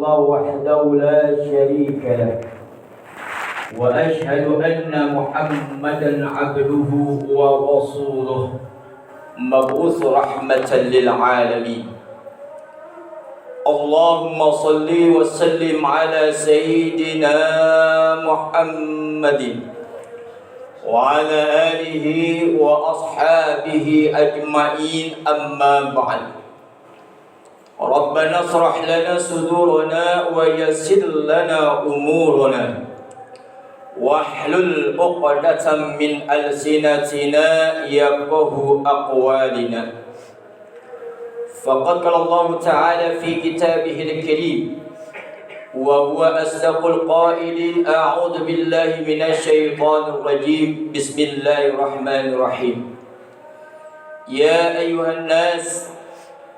الله وحده لا شريك له وأشهد أن محمدا عبده ورسوله مبعوث رحمة للعالمين. اللهم صل وسلم على سيدنا محمد وعلى آله وأصحابه أجمعين. أما بعد، ربنا اشرح لنا صدورنا ويسر لنا أمورنا واحلل عقدة من ألسنتنا يفقه أقوالنا. فقد قال الله تعالى في كتابه الكريم وهو أصدق القائلين: أعوذ بالله من الشيطان الرجيم. بسم الله الرحمن الرحيم. يا أيها الناس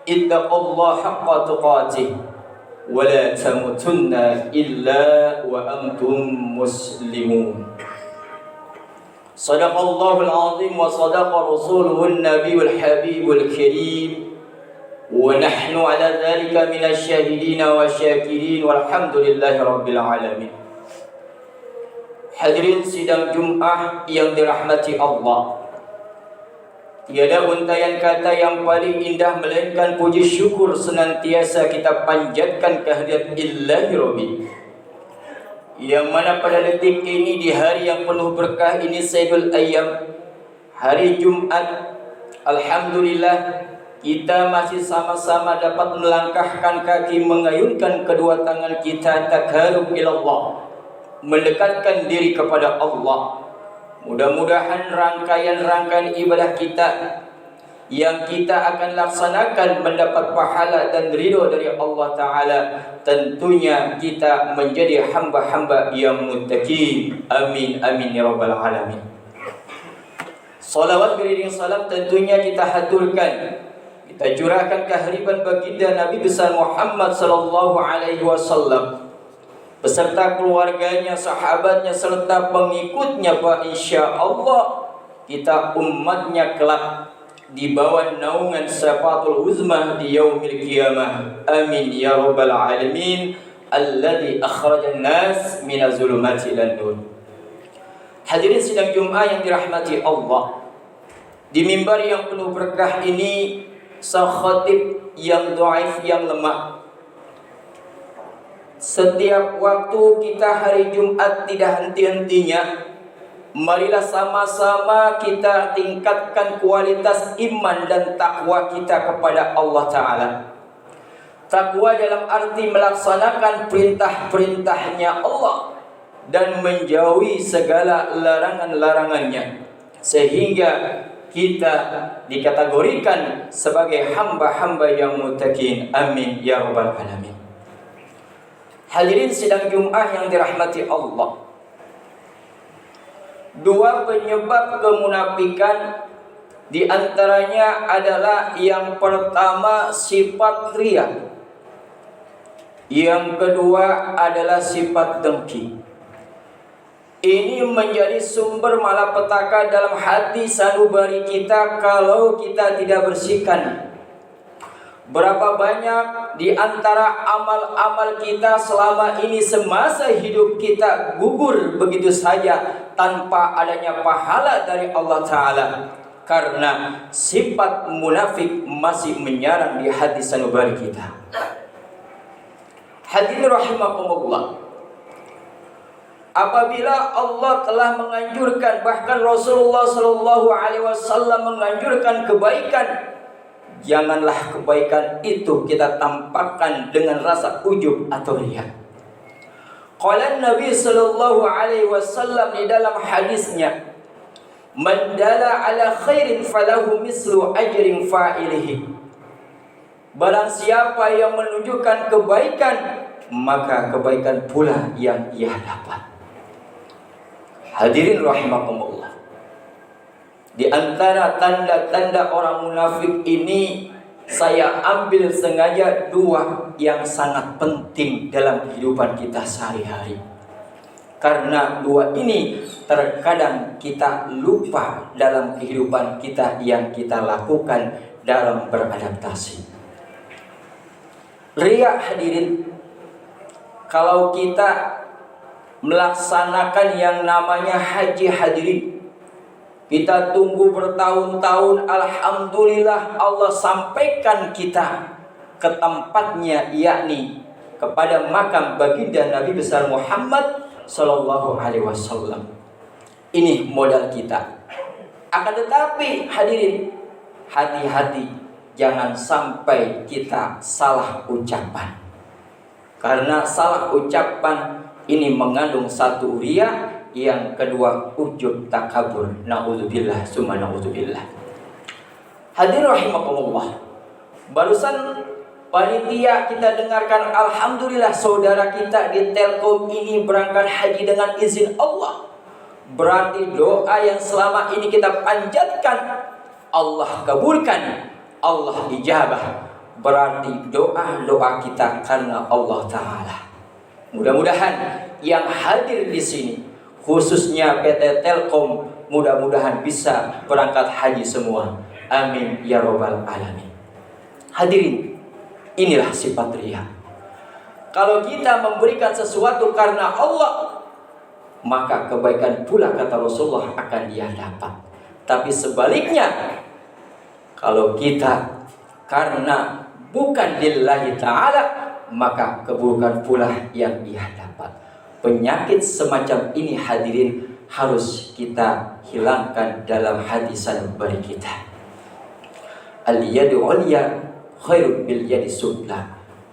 اتقوا الله حق تقاته ولا تموتن إلا وأنتم مسلمون. صدق الله العظيم وصدق رسوله النبي الحبيب الكريم، ونحن على ذلك من الشاهدين والشاكرين والحمد لله رب العالمين. Hadirin sidang Jumat yang dirahmati Allah, tiada untayan kata yang paling indah melainkan puji syukur senantiasa kita panjatkan kehadirat Ilahi Rabbi, yang mana pada detik ini di hari yang penuh berkah ini, Sayyidul Ayyam, hari Jumat, alhamdulillah kita masih sama-sama dapat melangkahkan kaki, mengayunkan kedua tangan kita, takarub ilallah, mendekatkan diri kepada Allah. Mudah-mudahan rangkaian-rangkaian ibadah kita yang kita akan laksanakan mendapat pahala dan ridho dari Allah Ta'ala. Tentunya kita menjadi hamba-hamba yang muttaqin. Amin, amin ya rabbal alamin. Salawat beriring salam tentunya kita haturkan, kita curahkan kehariban baginda Nabi besar Muhammad sallallahu alaihi wasallam beserta keluarganya, sahabatnya serta pengikutnya, Pak. Insya Allah kita umatnya kelak di bawah naungan syafatul uzmah di yaumil qiyamah. Amin ya rabbal alamin. Alladzi akhrajan nas minaz zulumati ilan nur. Hadirin sidang Jumat yang dirahmati Allah, di mimbar yang penuh berkah ini sang khatib yang dhaif, yang lemah. Setiap waktu kita hari Jumat tidak henti-hentinya, marilah sama-sama kita tingkatkan kualitas iman dan takwa kita kepada Allah Ta'ala. Takwa dalam arti melaksanakan perintah-perintahnya Allah dan menjauhi segala larangan-larangannya, sehingga kita dikategorikan sebagai hamba-hamba yang muttaqin. Amin ya rabbal alamin. Hadirin sidang Jumat yang dirahmati Allah, dua penyebab kemunafikan di antaranya adalah yang pertama sifat riya, yang kedua adalah sifat dengki. Ini menjadi sumber malapetaka dalam hati sanubari kita kalau kita tidak bersihkan. Berapa banyak di antara amal-amal kita selama ini semasa hidup kita gugur begitu saja tanpa adanya pahala dari Allah Ta'ala, karena sifat munafik masih menyarang di hati sanubari kita. Hadirin rahimakumullah, apabila Allah telah menganjurkan, bahkan Rasulullah sallallahu alaihi wasallam menganjurkan kebaikan, janganlah kebaikan itu kita tampakkan dengan rasa ujub atau riya. Qala Nabi sallallahu alaihi wasallam di dalam hadisnya, man dala ala khairin falahu mislu ajrin fa'ilihi. Barang siapa yang menunjukkan kebaikan, maka kebaikan pula yang ia dapat. Hadirin rahimakumullah, di antara tanda-tanda orang munafik ini saya ambil sengaja dua yang sangat penting dalam kehidupan kita sehari-hari. Karena dua ini terkadang kita lupa dalam kehidupan kita yang kita lakukan dalam beradaptasi. Riya, hadirin, kalau kita melaksanakan yang namanya haji hadirin, kita tunggu bertahun-tahun, alhamdulillah Allah sampaikan kita ke tempatnya, yakni kepada makam baginda Nabi besar Muhammad sallallahu alaihi wasallam. Ini modal kita. Akan tetapi hadirin, hati-hati jangan sampai kita salah ucapan. Karena salah ucapan ini mengandung satu riya, yang kedua ujub takabur. Na'udzubillah summa na'udzubillah. Hadirin rahimakumullah, barusan panitia kita dengarkan, alhamdulillah saudara kita di Telkom ini berangkat haji dengan izin Allah. Berarti doa yang selama ini kita panjatkan Allah kabulkan, Allah ijabah. Berarti doa-doa kita karena Allah Ta'ala. Mudah-mudahan yang hadir di sini, khususnya PT Telkom, mudah-mudahan bisa berangkat haji semua. Amin ya robbal alamin. Hadirin, inilah sifat riya. Kalau kita memberikan sesuatu karena Allah, maka kebaikan pula kata Rasulullah akan dia dapat. Tapi sebaliknya, kalau kita karena bukan lillahi ta'ala, maka keburukan pula yang dia dapat. Penyakit semacam ini hadirin harus kita hilangkan dalam hati sanubari kita. Al-yadu ulya khairu bil yadi sufla.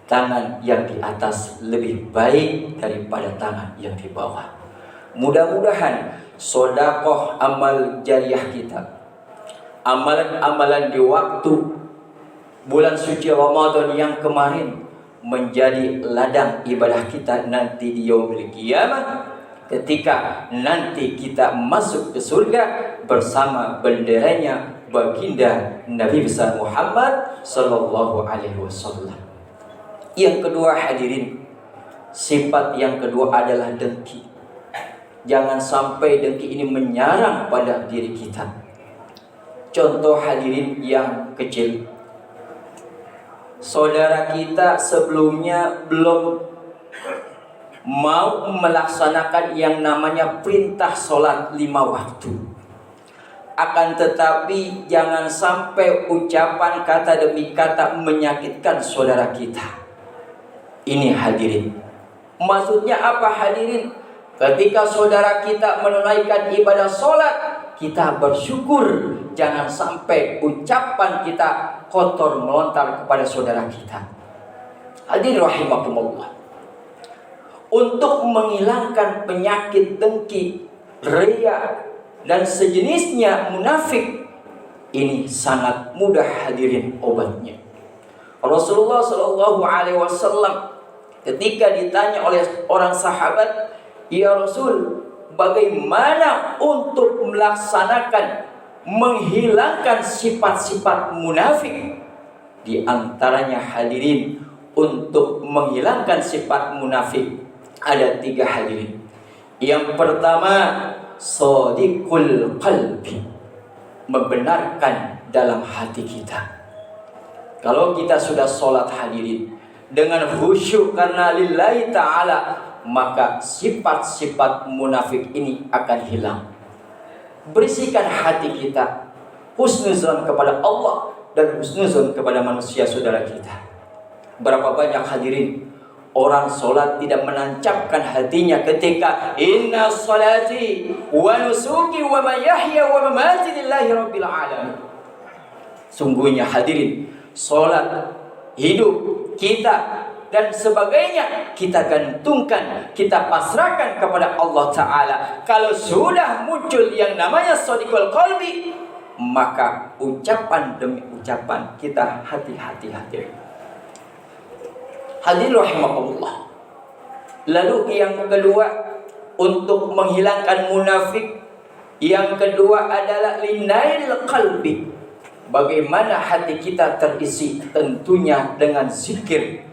Tangan yang di atas lebih baik daripada tangan yang di bawah. Mudah-mudahan sedekah amal jariah kita, amalan-amalan di waktu bulan suci Ramadan yang kemarin, menjadi ladang ibadah kita nanti di yaumil qiyamah, ketika nanti kita masuk ke surga bersama benderanya baginda Nabi besar Muhammad sallallahu alaihi wasallam. Yang kedua hadirin, sifat yang kedua adalah dengki. Jangan sampai dengki ini menyarang pada diri kita. Contoh hadirin yang kecil, saudara kita sebelumnya belum mau melaksanakan yang namanya perintah sholat 5 waktu. Akan tetapi jangan sampai ucapan kata demi kata menyakitkan saudara kita. Ini hadirin, maksudnya apa hadirin? Ketika saudara kita menunaikan ibadah sholat, kita bersyukur. Jangan sampai ucapan kita kotor melontar kepada saudara kita. Hadirin rahimakumullah, untuk menghilangkan penyakit dengki, riya dan sejenisnya munafik, ini sangat mudah hadirin obatnya. Rasulullah sallallahu alaihi wasallam ketika ditanya oleh orang sahabat, "Ya Rasul, bagaimana untuk melaksanakan menghilangkan sifat-sifat munafik?" Di antaranya hadirin, untuk menghilangkan sifat munafik ada 3 hadirin. Yang pertama, shadiqul qalbi, membenarkan dalam hati kita. Kalau kita sudah sholat hadirin dengan khusyuk karena lillahi ta'ala, maka sifat-sifat munafik ini akan hilang. Bersihkan hati kita, husnuzon kepada Allah dan husnuzon kepada manusia saudara kita. Berapa banyak hadirin orang sholat tidak menancapkan hatinya ketika inna sholati wa nusuki wa mahyaya wa mamati lillahi rabbil alamin. Sungguhnya hadirin, sholat, hidup kita dan sebagainya kita gantungkan, kita pasrahkan kepada Allah Ta'ala. Kalau sudah muncul yang namanya shadiqul qalbi, maka ucapan demi ucapan kita hati-hati hadirin. Hadirin rahimakumullah. Lalu yang kedua, untuk menghilangkan munafik, yang kedua adalah linail qalbi. Bagaimana hati kita terisi? Tentunya dengan zikir,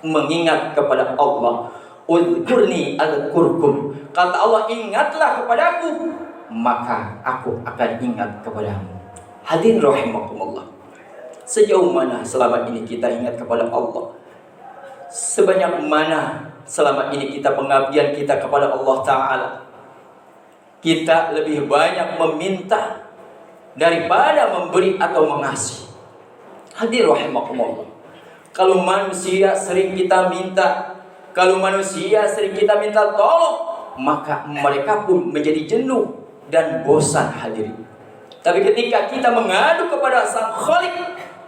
mengingat kepada Allah. Udhkurni adhkurkum. Kata Allah, ingatlah kepadaku, maka aku akan ingat kepadamu. Hadirin rahimakumullah, sejauh mana selama ini kita ingat kepada Allah? sebanyak mana selama ini kita pengabdian kita kepada Allah Ta'ala. Kita lebih banyak meminta daripada memberi atau mengasih. Hadir rahimakumullah. Kalau manusia sering kita minta, kalau manusia sering kita minta tolong, maka mereka pun menjadi jenuh dan bosan, hadirin. Tapi ketika kita mengadu kepada Sang Khalik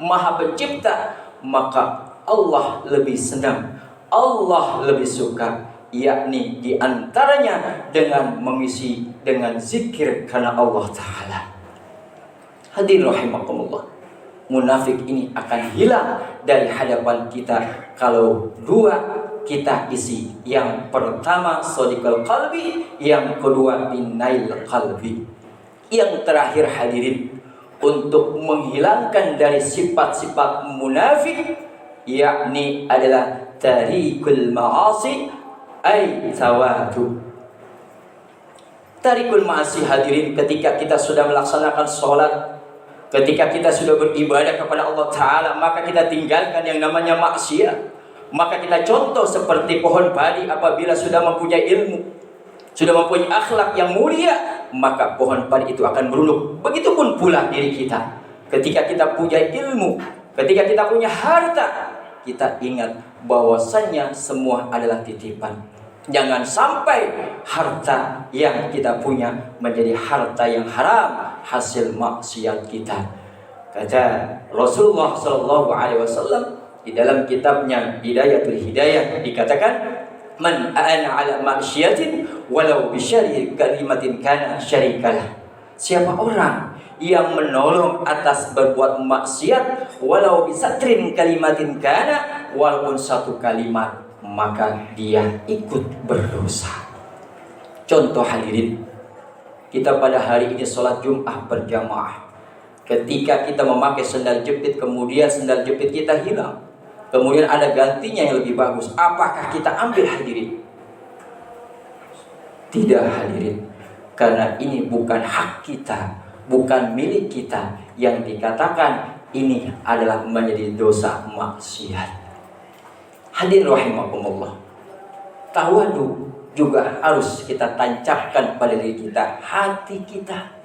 Maha Pencipta, maka Allah lebih senang, Allah lebih suka, yakni diantaranya dengan mengisi dengan zikir karena Allah Ta'ala. Hadirin rahimakumullah, munafik ini akan hilang dari hadapan kita kalau dua kita isi. Yang pertama shadiqul qalbi, yang kedua binail qalbi. Yang terakhir hadirin, untuk menghilangkan dari sifat-sifat munafik, yakni adalah tarikul ma'asi ay tawadu. Tarikul ma'asi hadirin, ketika kita sudah melaksanakan sholat, ketika kita sudah beribadah kepada Allah Ta'ala, maka kita tinggalkan yang namanya maksiat. Maka kita contoh seperti pohon padi, apabila sudah mempunyai ilmu, sudah mempunyai akhlak yang mulia, maka pohon padi itu akan berunduk. Begitupun pula diri kita. Ketika kita punya ilmu, ketika kita punya harta, kita ingat bahwasannya semua adalah titipan. Jangan sampai harta yang kita punya menjadi harta yang haram, hasil maksiat kita. Kata Rasulullah SAW di dalam kitabnya Hidayatul Hidayah, dikatakan, man a'ana ala maksiatin walau bisyari kalimatin kana syarikalah. Siapa orang yang menolong atas berbuat maksiat walau bisatrin kalimatin kana, walaupun satu kalimat, maka dia ikut berdosa. Contoh hadirin, kita pada hari ini sholat Jum'ah berjamaah. Ketika kita memakai sendal jepit, kemudian sendal jepit kita hilang, kemudian ada gantinya yang lebih bagus, apakah kita ambil hadirin? Tidak hadirin, karena ini bukan hak kita, bukan milik kita. Yang dikatakan ini adalah menjadi dosa maksiat. Hadirin rahimakumullah, tawadu juga harus kita tancapkan pada diri kita, hati kita,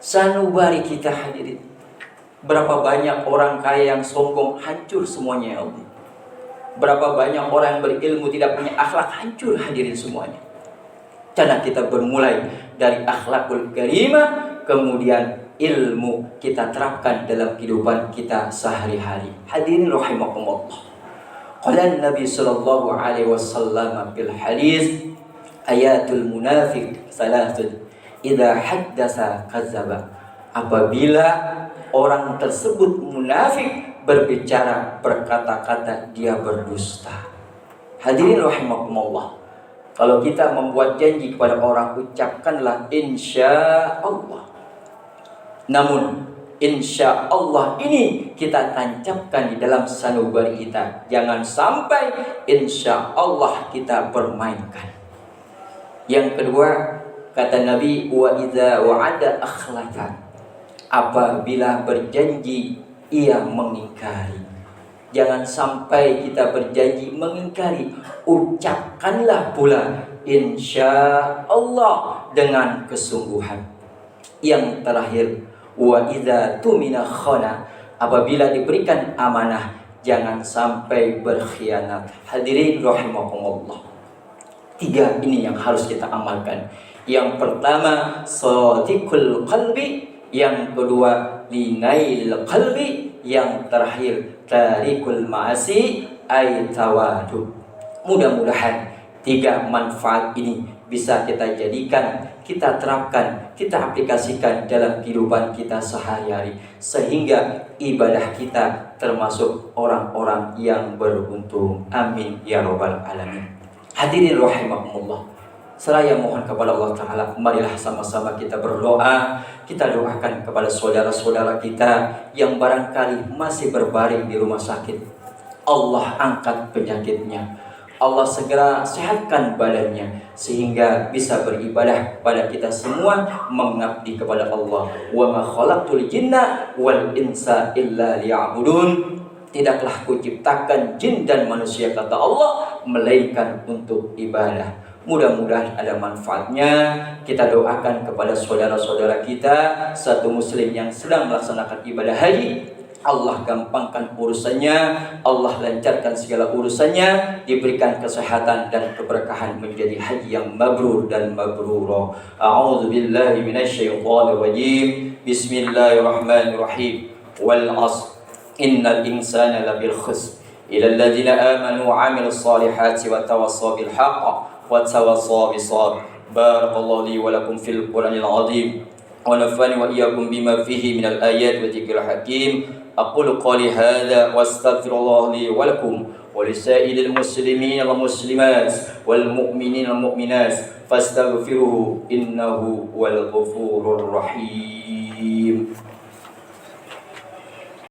sanubari kita hadirin. Berapa banyak orang kaya yang sombong, hancur semuanya ya Allah. Berapa banyak orang yang berilmu tidak punya akhlak, hancur hadirin semuanya. Karena kita bermulai dari akhlakul karimah, kemudian ilmu kita terapkan dalam kehidupan kita sehari-hari. Hadirin rahimakumullah. Qala Nabi sallallahu alaihi wasallam fil hadis, ayatul munafiq salatun, idza haddasa kadzdzaba. Apabila orang tersebut munafik, berbicara, berkata-kata, dia berdusta. Hadirin rahimakumullah, kalau kita membuat janji kepada orang, ucapkanlah insya Allah. Namun insya Allah ini kita tancapkan di dalam sanubari kita. Jangan sampai insya Allah kita permainkan. Yang kedua, kata Nabi, wa idza wa'ada akhlafa. Apabila berjanji, ia mengingkari. Jangan sampai kita berjanji mengingkari. Ucapkanlah pula insya Allah dengan kesungguhan. Yang terakhir, wa idza tumina khana. Apabila diberikan amanah, jangan sampai berkhianat. Hadirin rahimakumullah, 3 ini yang harus kita amalkan. Yang pertama, shadiqul qalbi. Yang kedua, linail qalbi. Yang terakhir, tarikul ma'asi ay tawadu. Mudah-mudahan 3 manfaat ini bisa kita jadikan, kita terapkan, kita aplikasikan dalam kehidupan kita sehari-hari, sehingga ibadah kita termasuk orang-orang yang beruntung. Amin ya rabbal alamin. Hadirin rahimakumullah, seraya mohon kepada Allah Ta'ala, marilah sama-sama kita berdoa. Kita doakan kepada saudara-saudara kita yang barangkali masih berbaring di rumah sakit. Allah angkat penyakitnya, Allah segera sehatkan badannya, sehingga bisa beribadah kepada kita semua, mengabdi kepada Allah. Wa ma khalaqtul jinna wal insa illa liya'budun. tidaklah kuciptakan jin dan manusia kata Allah melainkan untuk ibadah. Mudah-mudahan ada manfaatnya. Kita doakan kepada saudara-saudara kita satu muslim yang sedang melaksanakan ibadah haji, Allah gampangkan urusannya, Allah lancarkan segala urusannya, diberikan kesehatan dan keberkahan menjadi haji yang mabrur dan mabrurah. A'udzu billahi minasyaitonir rajim. Bismillahirrahmanirrahim. Wal 'ashr innal insana labil khusr illa alladziina aamanu wa 'amilus solihati wa tawassaw bil haqq wa tawassaw bis sabr. Barakallahu li wa lakum fil Qur'anil 'azim wa nafa'ani wa iyyakum bima fihi minal ayati wa dzikril hakim. أقول قولي هذا واستغفر الله لي ولكم ولسائر المسلمين والمسلمات والمؤمنين والمؤمنات فاستغفروه إنه هو الغفور الرحيم.